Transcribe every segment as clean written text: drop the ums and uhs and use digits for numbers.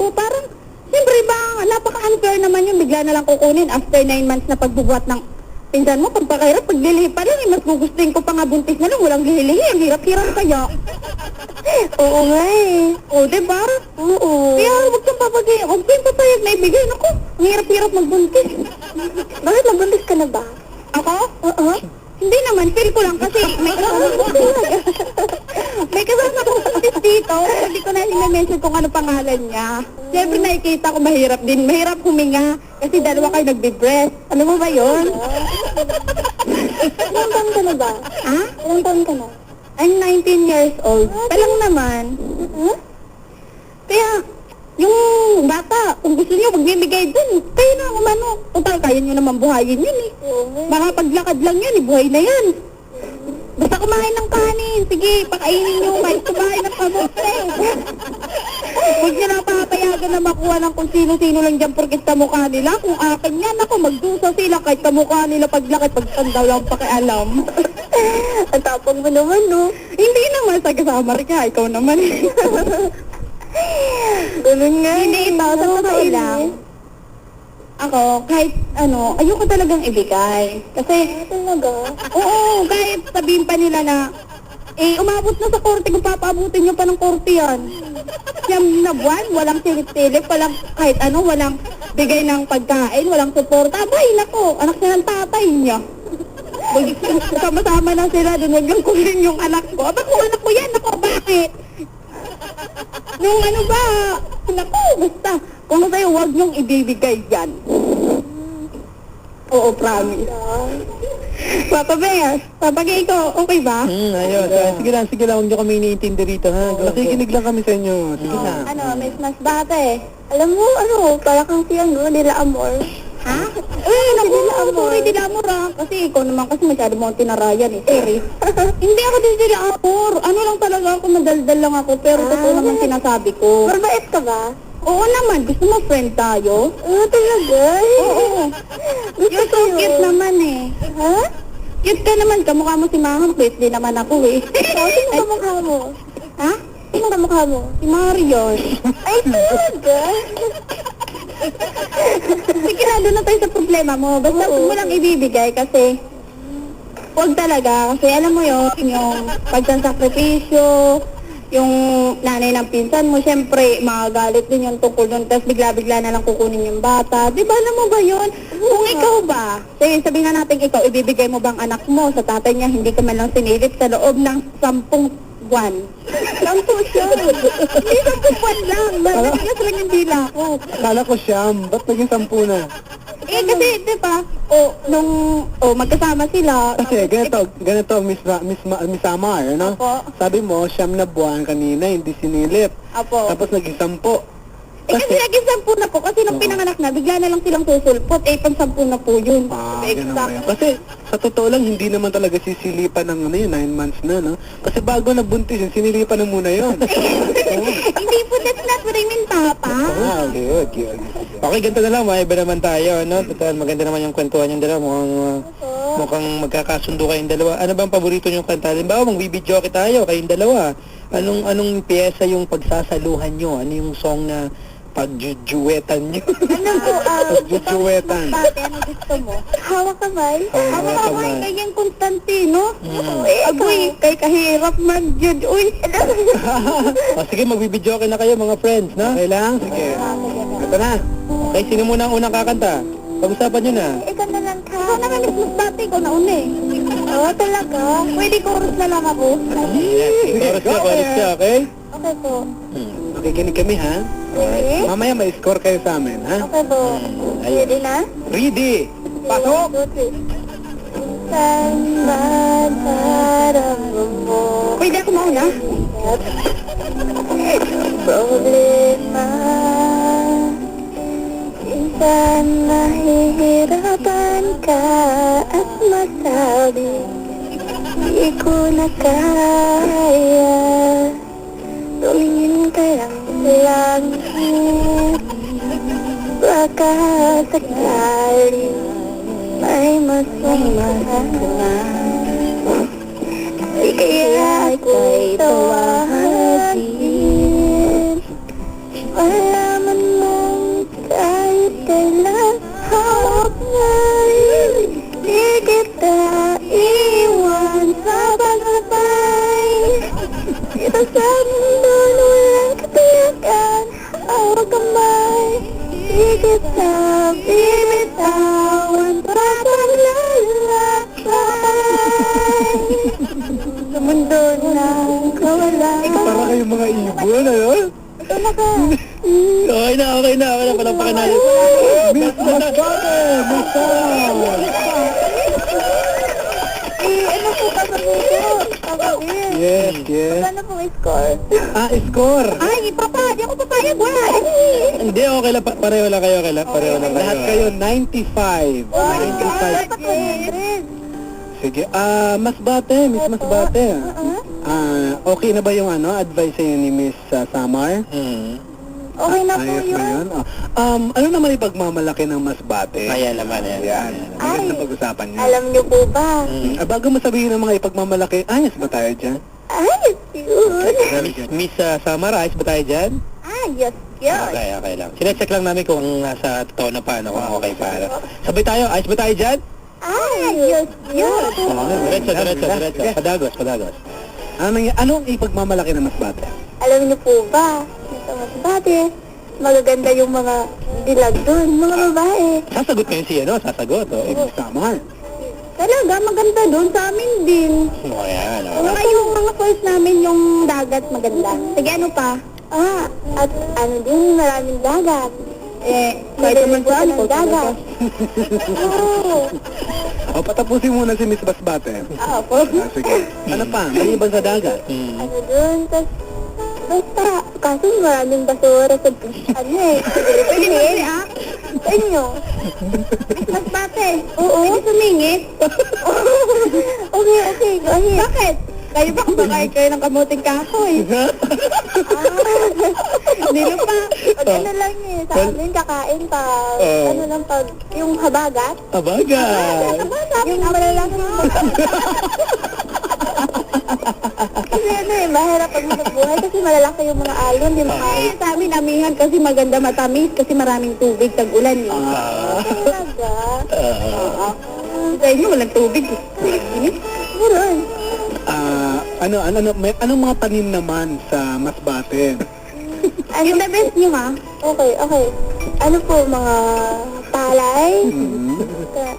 ko, parang, siyempre ba, napaka-unfair naman yung bigla na lang kukunin after 9 months na pagbubuhat ng pinsan mo, pagpakahirap, paglilihi pa lang, mas gugustuhin ko pa nga buntis na lang, walang lilihi, ang hirap-hirap kaya. Oo nga eh. O, diba? Oo. Kaya huwag kang papagay, huwag kang papayag na ibigay. Naku, ang hirap-hirap magbuntis. Bakit nabuntis ka na ba? Ako? Oo. Hindi naman, feel ko lang kasi may kasama ko. May kasama ko buntis dito, hindi ko na sinamention kung ano pangalan niya. Siyempre nakikita ko mahirap din, mahirap huminga kasi dalawa kayo nagbe-breast. Ano mo ba yun? Ilang taon ka na ba? Ha? Ilang taon ka na? I'm 19 years old. Pa lang naman. Kaya, yung bata, kung gusto niyo, magbibigay dun. Kayo na, umano. Total, kaya niyo naman buhayin yun eh. Baka paglakad lang yan, buhay na yan. Basta kumain ng kanin. Sige, pakainin niyo, kahit kumain ng kamote. Huwag niyo na papayagan na makuha ng kung sino-sino lang dyan porkit kamukha nila. Kung akin yan, ako, magdusa sila kahit kamukha nila paglaki, pagtanda lang pakialam. Ang tapang mo naman, no? Hindi naman, taga-samar ka, ikaw naman. Ganun nga. Hindi ito, sa totoo lang. Ako, kahit ano, ayoko talagang ibigay. Kasi, Talaga? oo, kahit sabihin pa nila na, umabot na sa korte, kung papaabutin nyo pa ng korte yan. Siyam na buwan, walang silip-silip, walang kahit ano, walang bigay ng pagkain, walang suporta. Abay, nako, anak niya ng tatay niya. Sama-sama na sila, doon huwag lang kunin yung anak ko. Aba, kung anak ko yan, nako, bakit? Nung ano ba, naku, basta, kung sa'yo, huwag niyong ibibigay yan. Oo, promise. Papa Bear, papagay ko, okay ba? Ayos. Sige lang, huwag niyo kami iniintindi rito, ha? Nakikinig lang kami sa inyo. Sige na. Ano, may smash bate. Alam mo, para kang si nila Amor. Ha? Naku, sorry, Dila Amor ah. Kasi ikaw naman kasi masyado mo ang tinarayan eh, sorry. Hindi ako din Dila Amor. Ano lang talaga ako, madaldal lang ako, pero totoo naman sinasabi ko. Mabait ka ba? Oo naman, gusto mo friend tayo? Talaga? Oo. You're so cute naman eh. Ha? Cute ka naman, kamukha mo si Mama, cute din naman ako eh. Sino kamukha mo? Ha? Sino kamukha mo? Si Marion. Ay, talaga? Sige na, doon na tayo sa problema mo. Basta huwag mo lang ibibigay kasi huwag talaga. Kasi alam mo yun, yung pagsasakripisyo, yung nanay ng pinsan mo, syempre, magagalit din yung tungkol doon. Tapos bigla-bigla na lang kukunin yung bata. Di ba, alam mo ba yun? Kung ikaw ba, sige, sabihin na natin ikaw, ibibigay mo bang anak mo sa tatay niya, hindi ka man lang sinilip sa loob ng 10 buwan. 10 siya. Hindi 10 buwan lang. Matigas lang yung dila ko. Kala ko siyam. Ba't naging 10 na? Kasi, di ba, magkasama sila. Kasi ganito, Miss Amar, no? Apo. Sabi mo, siyam na buwan kanina, hindi sinilip. Apo. Tapos naging 10. Kasi naging 10 na po. Kasi nung pinanganak na, bigla na lang silang susulpot. Pang 10 na po yun. Ganun ba yun? Kasi sa totoo lang, hindi naman talaga sisilipan ng 9 months na, no? Kasi bago nabuntis yun, sinilipan na muna yun. Hindi po that's not what I mean, Papa. Cute. Okay, ganito na lang, maiba naman tayo, no? Total, maganda naman yung kwentuhan yung dalawa. Mukhang magkakasundo kayong dalawa. Ano bang paborito niyong kanta? Halimbawa, magbibidyo tayo kayong dalawa. Anong pyesa yung pagsasaluhan nyo? Ano yung song na pagjujuwetan nyo? Ano po, Pagjujuwetan. Pati, ano gusto mo? Hawak kamay? Hawak kamay. Kayang Constantino. Agoy, kay kahirap mag-jud. Uy, Sige, magbibidyo na kayo mga friends, no? Okay lang? Sige. Ito na. Okay, sino muna ang unang kakanta? Pag-usapan nyo na. Ikaw na lang ka. ikaw naman mas dati, ikaw na una eh. Oo, talaga. Pwede chorus na lang ako. Chorus ka, okay? Okay po. Makikinig kami, ha? Ready? Mamaya may score kayo sa amin, ha? Okay po. Ayun. Ready na? Ready! Pasok! 1, 2, 3. Saan madaramdam mo? Pwede ako mauna? Problema. Minsan nahihirapan ka at masabi di ko na kaya. Tumingin ka lang sa langit. Baka sakali may mas mamahal. Di kaya ako'y tawagin. Malaman kailan hawak ngayon. Di kita iwan sa pagbabay. Ito sa mundo na walang katiyakan, hawak kamay. Di kita bibitawan pa paglalakbay. Sa mundo ng kawalan. Para kayong mga ibon, ano? Ito na ka. Okay na. Palampakan natin. Miss Masbate! Ano po kakabit? Yes. Ano pong score? Score! Ay, papa, di ako papayag, wala. Hindi, okay lang. Pareho lang kayo. Lahat kayo, 95. 95. Sige. Masbate, Miss Masbate. Okay na ba yung advice sa'yo ni Miss Samar? Okay na po Ayos yun. na yun. Ano naman ipagmamalaki ng Masbate? Ayan naman. Yan. Magandang pag-usapan niyo. Alam niyo po ba? Bago mo sabihin ng mga ipagmamalaki, ayos ba tayo dyan? Ayos yun. Miss Samar, ayos ba tayo dyan? Ayos yun. Okay lang. Sinecheck lang namin kung nasa totoo na paano, kung okay para. Sabay tayo, ayos ba tayo dyan? Ayos yun. Diretso. Padagos. Anong ipagmamalaki ng Masbate? Alam niyo po ba? Sa Masbate, magaganda yung mga dilag dun, mga babae. Sasagot ngayon si Sasagot, Miss Samar. Talaga, maganda doon sa amin din. Ayan, Mga yung mga falls namin, yung dagat maganda. Sige, ano pa? At ano din, maraming dagat. Kahit naman saan po. dagat. Oo. Patapusin muna si Miss Masbate. Po. Sige. Ano pa? May ibang sa dagat? Ano dun, tas basta, kaso maraming basura sa Pwede na sa inyo. Mas bate. Oo. Pwede sumingit. Okay, go ahead. Bakit? Kayo ba kumakain kayo ng kamuting kahoy? Hindi na pa. Pag ano lang sa amin, kakain pa, ano lang pag, yung habagat. Abagat! Yung malalaki. Kasi mahirap pag buhay kasi malalaki yung mga alon, di ba? Sa amin, amihan kasi maganda matamis kasi maraming tubig tag-ulan. Talaga? Sa inyo, walang tubig. Meron. Anong mga tanim naman sa Masbate? Yung the best nyo, ha? Okay. Ano po, mga palay,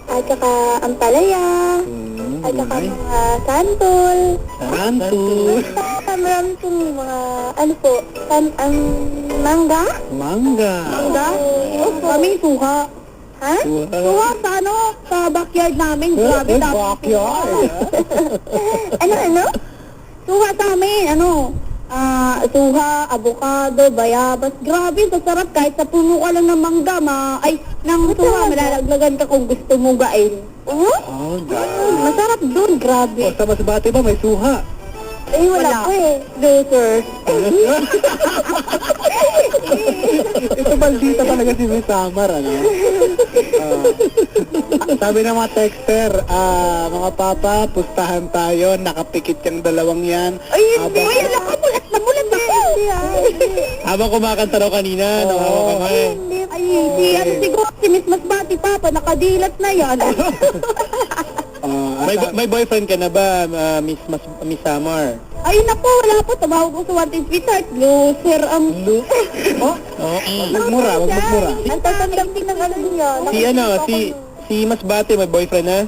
at saka ampalaya, at saka mga santol. Santos. Basta marami pong mga, ano po, mangga? Mangga. Mangga? Kami suha. Ha? Suha sa sa backyard namin. Grabe, dami. Backyard. Ano? Suha sa amin, suha, avocado, bayabas. Grabe, sasarap kahit sa puno ka lang ng mangga, ng suha, malalaglagan ka kung gusto mo gain. Oh, Masarap dun, grabe. sa Masbate ba may suha? Wala po eh. Loser. Ito baldita talaga si Miss Samar, sabi ng mga texter, mga papa, pustahan tayo, nakapikit yung dalawang yan. Ay, hindi. Ay, alam ka, mulat ako. Habang kumakanta raw kanina, nawawa kamay. Ay, siguro si Miss Masbati, Papa, nakadilat na yan. May boyfriend ka na ba, Miss Samar? Ay, naku, wala po. Tumawag ko sa Wanted Sweetheart. Loser ang... Wag magmura. Ang tatandang din ng ano niya. Si Masbate, may boyfriend na?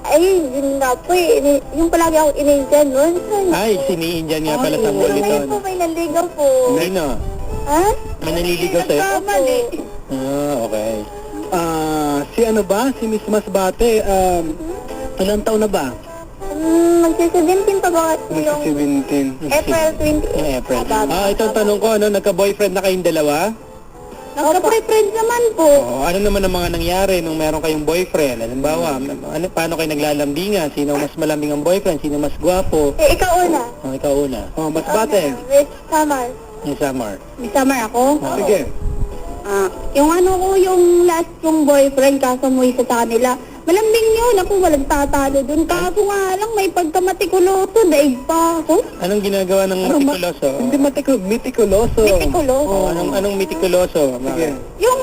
Ay, yun nga po eh. Yung palagi ako in-Indian nun. Ay, sini-Indian nga pala sa mall Ngayon ito. po may nanligaw po. Sino? Ha? May nanliligaw sa'yo? Mali. Okay. Si Si Miss Masbate, ilang taon na ba? Magsi-17 pa ba yung 17. April 20? April. Itong tanong ko, nagka-boyfriend na kayong dalawa? Nagka-boyfriend naman po. Ano naman ang mga nangyari nung meron kayong boyfriend? Halimbawa, paano kayo naglalambingan? Sino mas malambing ang boyfriend? Sino mas gwapo? Ikaw una. Ikaw una. Masbate. With Samar. Yung Samar. May summer ako. Sige. Yung last kong boyfriend, kaso mo isa sa kanila. Malambing yun. Ako, walang tatalo dun. Kaso nga lang, may pagkamatikuloso. Daig pa ako. Anong ginagawa ng mitikuloso? Mitikuloso. Anong mitikuloso? Yung